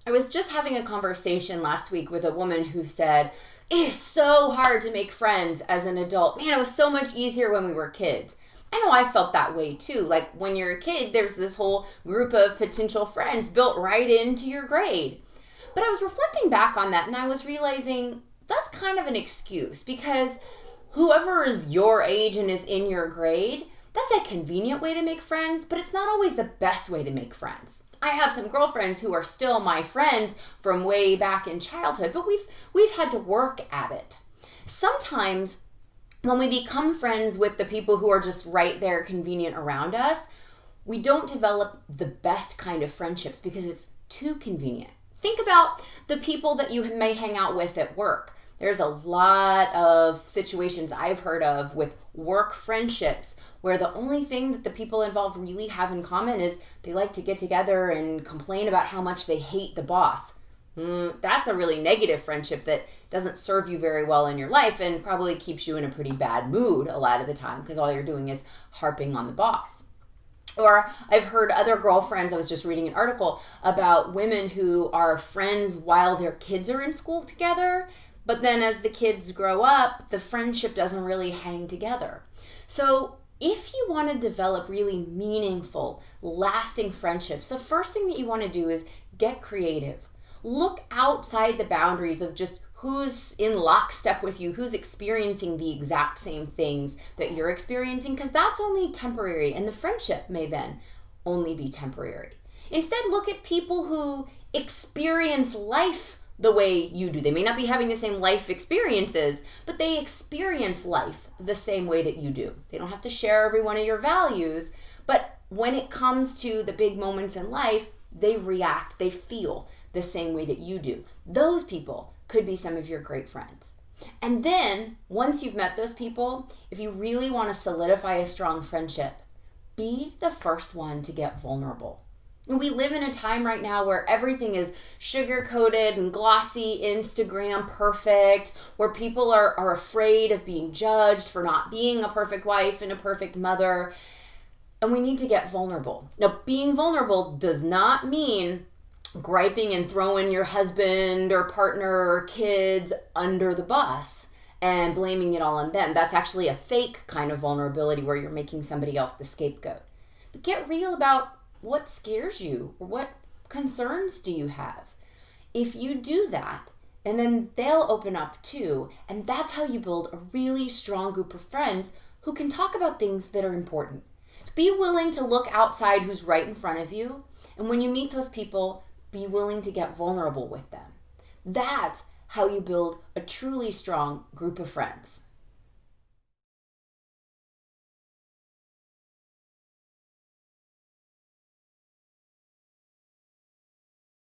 I was just having a conversation last week with a woman who said, it is so hard to make friends as an adult. Man, it was so much easier when we were kids. I know I felt that way too. Like when you're a kid, there's this whole group of potential friends built right into your grade. But I was reflecting back on that and I was realizing that's kind of an excuse because whoever is your age and is in your grade, that's a convenient way to make friends, but it's not always the best way to make friends. I have some girlfriends who are still my friends from way back in childhood, but we've had to work at it. Sometimes when we become friends with the people who are just right there convenient around us, we don't develop the best kind of friendships because it's too convenient. Think about the people that you may hang out with at work. There's a lot of situations I've heard of with work friendships where the only thing that the people involved really have in common is they like to get together and complain about how much they hate the boss. That's a really negative friendship that doesn't serve you very well in your life and probably keeps you in a pretty bad mood a lot of the time because all you're doing is harping on the boss. Or I've heard other girlfriends, I was just reading an article about women who are friends while their kids are in school together, but then as the kids grow up, the friendship doesn't really hang together. So if you want to develop really meaningful, lasting friendships, the first thing that you want to do is get creative. Look outside the boundaries of just who's in lockstep with you, who's experiencing the exact same things that you're experiencing, because that's only temporary, and the friendship may then only be temporary. Instead, look at people who experience life the way you do. They may not be having the same life experiences, but they experience life the same way that you do. They don't have to share every one of your values, but when it comes to the big moments in life, they react, they feel the same way that you do. Those people could be some of your great friends. And then, once you've met those people, if you really want to solidify a strong friendship, be the first one to get vulnerable. We live in a time right now where everything is sugar-coated and glossy, Instagram perfect, where people are afraid of being judged for not being a perfect wife and a perfect mother. And we need to get vulnerable. Now, being vulnerable does not mean griping and throwing your husband or partner or kids under the bus and blaming it all on them. That's actually a fake kind of vulnerability where you're making somebody else the scapegoat. But get real about what scares you or what concerns do you have. If you do that, and then they'll open up too, and that's how you build a really strong group of friends who can talk about things that are important. So be willing to look outside who's right in front of you, and when you meet those people, be willing to get vulnerable with them. That's how you build a truly strong group of friends.